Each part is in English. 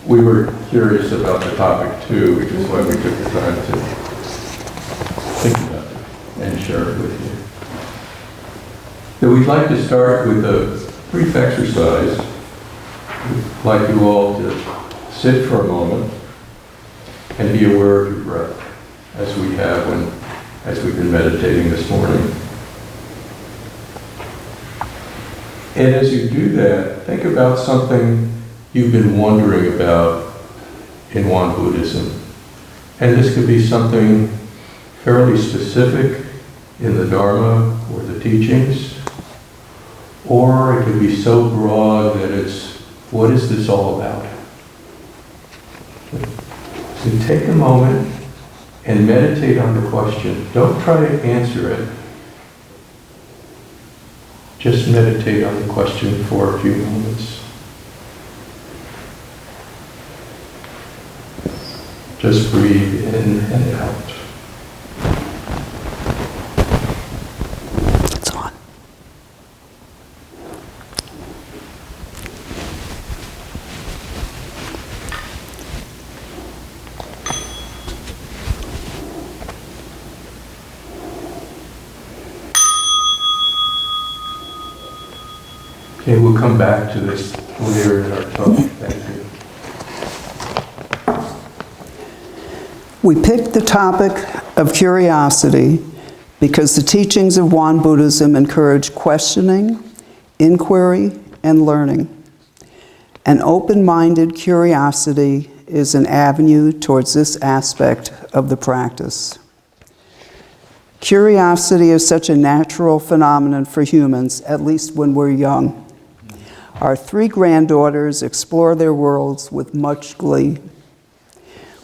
we were curious about the topic too, which is why we took the time to think about it and share it with you. So we'd like to start with a brief exercise. We'd like you all to sit for a moment and be aware of your breath, as we have as we've been meditating this morning. And as you do that, think about something you've been wondering about in Won Buddhism. And this could be something fairly specific in the Dharma or the teachings, or it could be so broad that it's, what is this all about? So take a moment and meditate on the question. Don't try to answer it. Just meditate on the question for a few moments. Just breathe in and out. It's on. Okay, we'll come back to this later in our talk. Thank you. We picked the topic of curiosity because the teachings of Won Buddhism encourage questioning, inquiry, and learning. An open-minded curiosity is an avenue towards this aspect of the practice. Curiosity is such a natural phenomenon for humans, at least when we're young. Our 3 granddaughters explore their worlds with much glee.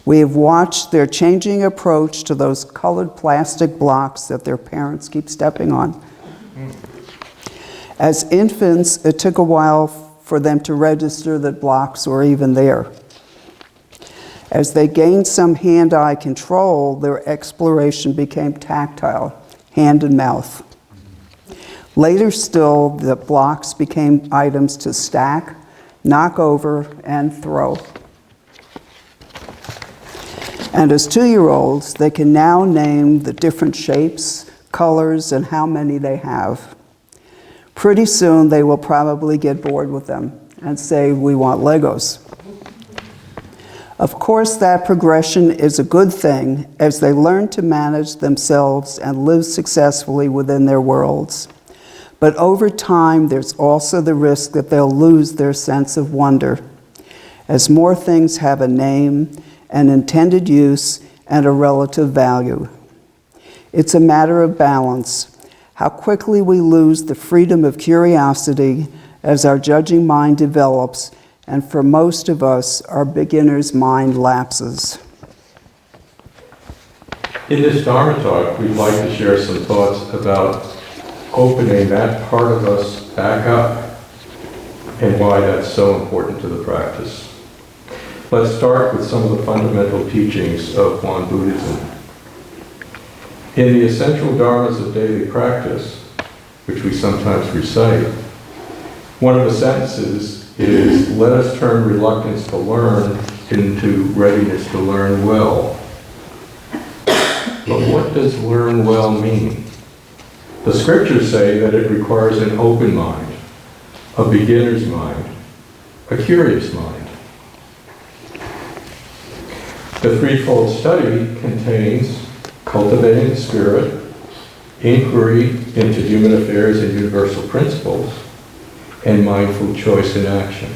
We have watched their changing approach to those colored plastic blocks that their parents keep stepping on. As infants, it took a while for them to register that blocks were even there. As they gained some hand-eye control, their exploration became tactile, hand and mouth. Later still, the blocks became items to stack, knock over, and throw. And as 2-year-olds, they can now name the different shapes, colors, and how many they have. Pretty soon, they will probably get bored with them and say, "We want Legos." Of course, that progression is a good thing as they learn to manage themselves and live successfully within their worlds. But over time, there's also the risk that they'll lose their sense of wonder, as more things have a name, an intended use, and a relative value. It's a matter of balance, how quickly we lose the freedom of curiosity as our judging mind develops, and for most of us, our beginner's mind lapses. In this Dharma talk, we'd like to share some thoughts about opening that part of us back up and why that's so important to the practice. Let's start with some of the fundamental teachings of Won Buddhism. In the essential dharmas of daily practice, which we sometimes recite, one of the sentences is, "Let us turn reluctance to learn into readiness to learn well." But what does learn well mean? The scriptures say that it requires an open mind, a beginner's mind, a curious mind. The threefold study contains cultivating the spirit, inquiry into human affairs and universal principles, and mindful choice in action.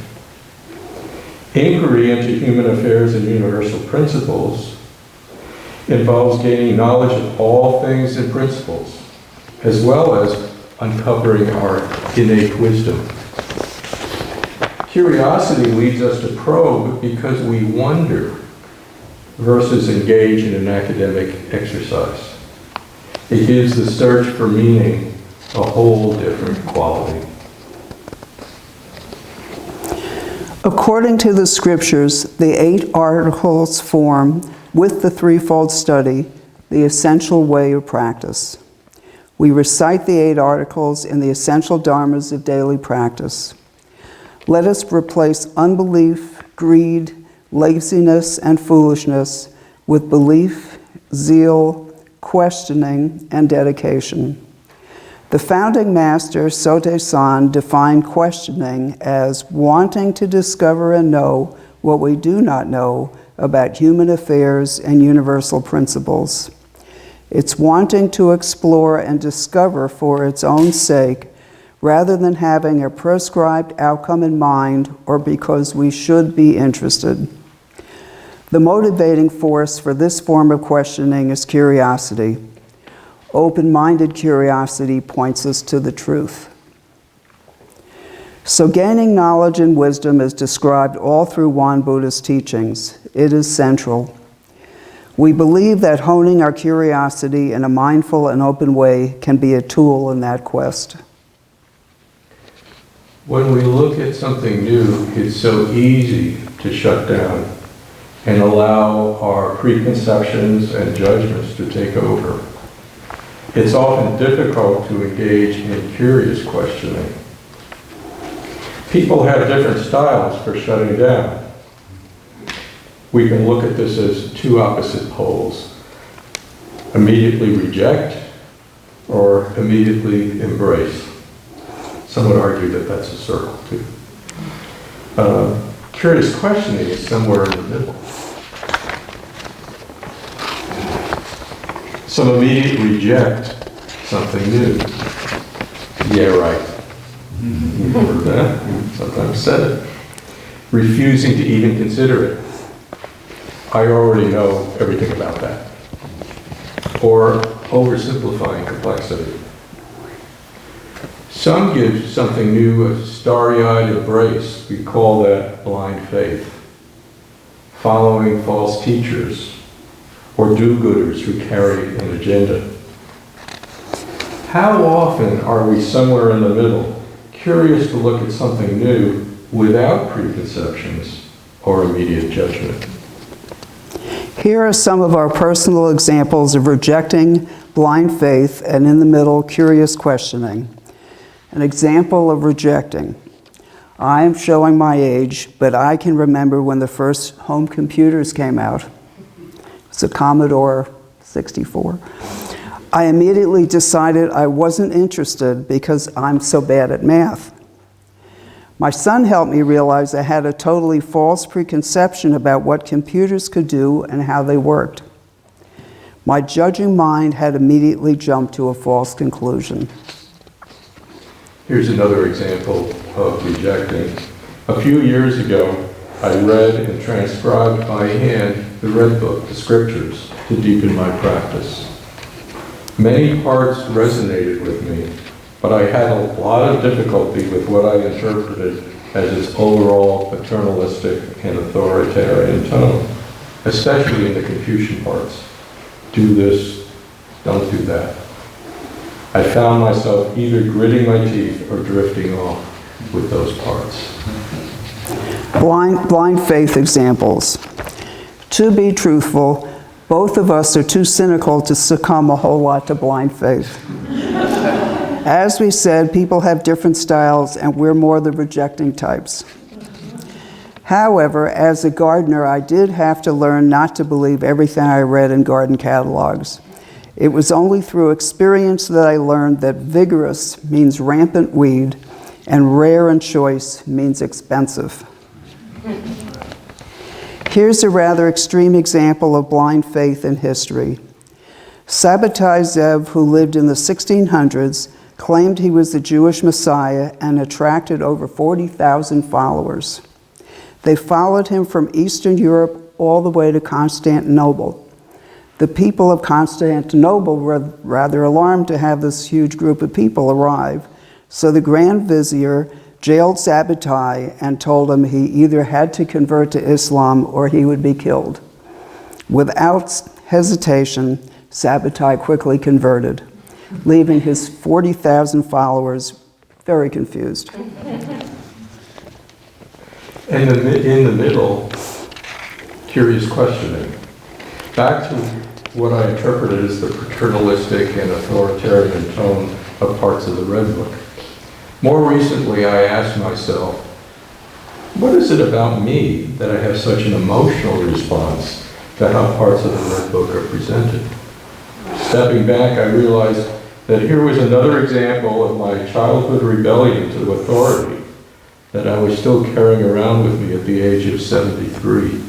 Inquiry into human affairs and universal principles involves gaining knowledge of all things and principles, as well as uncovering our innate wisdom. Curiosity leads us to probe because we wonder versus engage in an academic exercise. It gives the search for meaning a whole different quality. According to the scriptures, the 8 articles form, with the threefold study, the essential way of practice. We recite the 8 articles in the essential dharmas of daily practice. Let us replace unbelief, greed, laziness, and foolishness with belief, zeal, questioning, and dedication. The founding master, Sote-san, defined questioning as wanting to discover and know what we do not know about human affairs and universal principles. It's wanting to explore and discover for its own sake, rather than having a prescribed outcome in mind or because we should be interested. The motivating force for this form of questioning is curiosity. Open-minded curiosity points us to the truth. So gaining knowledge and wisdom is described all through Won Buddha's teachings. It is central. We believe that honing our curiosity in a mindful and open way can be a tool in that quest. When we look at something new, it's so easy to shut down and allow our preconceptions and judgments to take over. It's often difficult to engage in curious questioning. People have different styles for shutting down. We can look at this as two opposite poles. Immediately reject or immediately embrace. Some would argue that that's a circle too. Curious questioning is somewhere in the middle. Some immediately reject something new. Yeah, right. You've heard that. You've sometimes said it. Refusing to even consider it. I already know everything about that. Or oversimplifying complexity. Some give something new a starry-eyed embrace. We call that blind faith. Following false teachers or do-gooders who carry an agenda. How often are we somewhere in the middle, curious to look at something new without preconceptions or immediate judgment? Here are some of our personal examples of rejecting blind faith and in the middle, curious questioning. An example of rejecting. I am showing my age, but I can remember when the first home computers came out. It's a Commodore 64. I immediately decided I wasn't interested because I'm so bad at math. My son helped me realize I had a totally false preconception about what computers could do and how they worked. My judging mind had immediately jumped to a false conclusion. Here's another example of rejecting. A few years ago, I read and transcribed by hand the Red Book, the Scriptures, to deepen my practice. Many parts resonated with me, but I had a lot of difficulty with what I interpreted as its overall paternalistic and authoritarian tone, especially in the Confucian parts. Do this, don't do that. I found myself either gritting my teeth or drifting off with those parts. Blind faith examples. To be truthful, both of us are too cynical to succumb a whole lot to blind faith. As we said, people have different styles and we're more the rejecting types. However, as a gardener, I did have to learn not to believe everything I read in garden catalogs. It was only through experience that I learned that vigorous means rampant weed and rare and choice means expensive. Here's a rather extreme example of blind faith in history. Sabbatai Zev, who lived in the 1600s, claimed he was the Jewish Messiah and attracted over 40,000 followers. They followed him from Eastern Europe all the way to Constantinople. The people of Constantinople were rather alarmed to have this huge group of people arrive, so the Grand Vizier jailed Sabbatai and told him he either had to convert to Islam or he would be killed. Without hesitation, Sabbatai quickly converted, leaving his 40,000 followers very confused. And in the middle, curious questioning. Back to what I interpreted as the paternalistic and authoritarian tone of parts of the Red Book. More recently, I asked myself, What is it about me that I have such an emotional response to how parts of the notebook are presented? Stepping back, I realized that here was another example of my childhood rebellion to authority that I was still carrying around with me at the age of 73.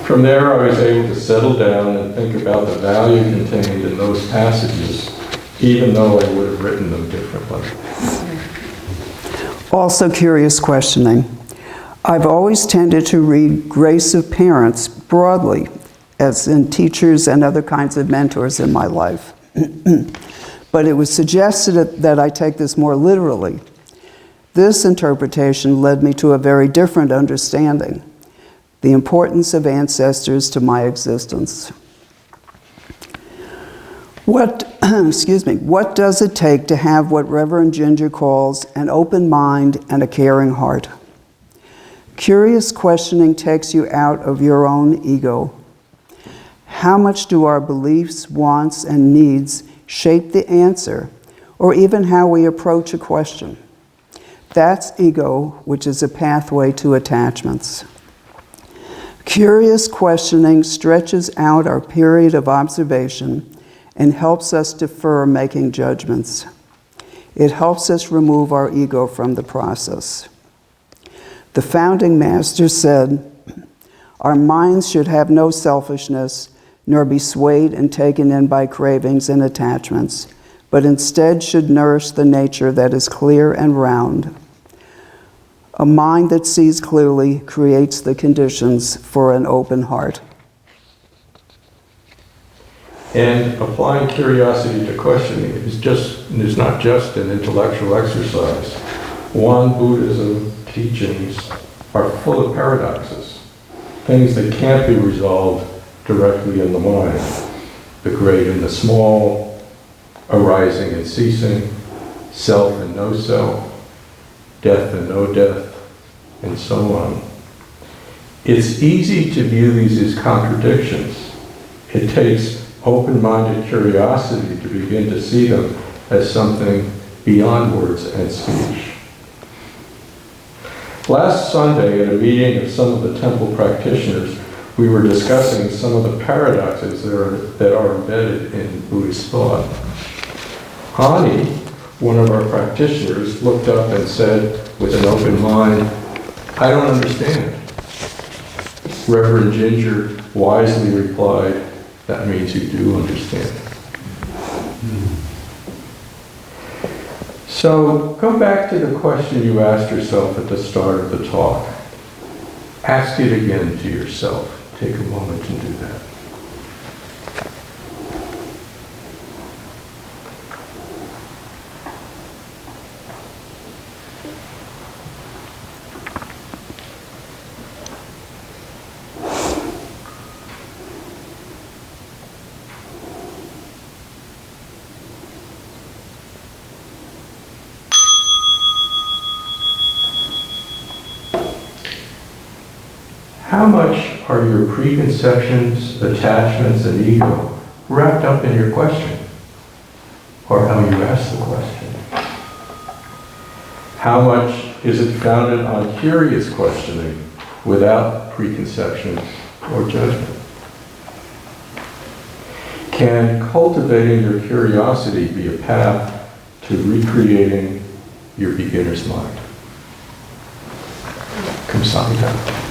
From there, I was able to settle down and think about the value contained in those passages, even though I would have written them differently. Also curious questioning. I've always tended to read grace of parents broadly, as in teachers and other kinds of mentors in my life. But it was suggested that I take this more literally. This interpretation led me to a very different understanding, the importance of ancestors to my existence. What does it take to have what Reverend Ginger calls an open mind and a caring heart? Curious questioning takes you out of your own ego. How much do our beliefs, wants, and needs shape the answer, or even how we approach a question? That's ego, which is a pathway to attachments. Curious questioning stretches out our period of observation and helps us defer making judgments. It helps us remove our ego from the process. The founding master said, "Our minds should have no selfishness, nor be swayed and taken in by cravings and attachments, but instead should nourish the nature that is clear and round. A mind that sees clearly creates the conditions for an open heart." And applying curiosity to questioning is not just an intellectual exercise. One, Buddhism teachings are full of paradoxes, things that can't be resolved directly in the mind. The great and the small, arising and ceasing, self and no self, death and no death, and so on. It's easy to view these as contradictions. It takes open-minded curiosity to begin to see them as something beyond words and speech. Last Sunday, at a meeting of some of the temple practitioners, we were discussing some of the paradoxes that are embedded in Buddhist thought. Ani, one of our practitioners, looked up and said with an open mind, "I don't understand." Reverend Ginger wisely replied, "That means you do understand." So go back to the question you asked yourself at the start of the talk. Ask it again to yourself. Take a moment and do that. How much are your preconceptions, attachments, and ego wrapped up in your question, or how you ask the question? How much is it founded on curious questioning without preconception or judgment? Can cultivating your curiosity be a path to recreating your beginner's mind? Kamsahamnida.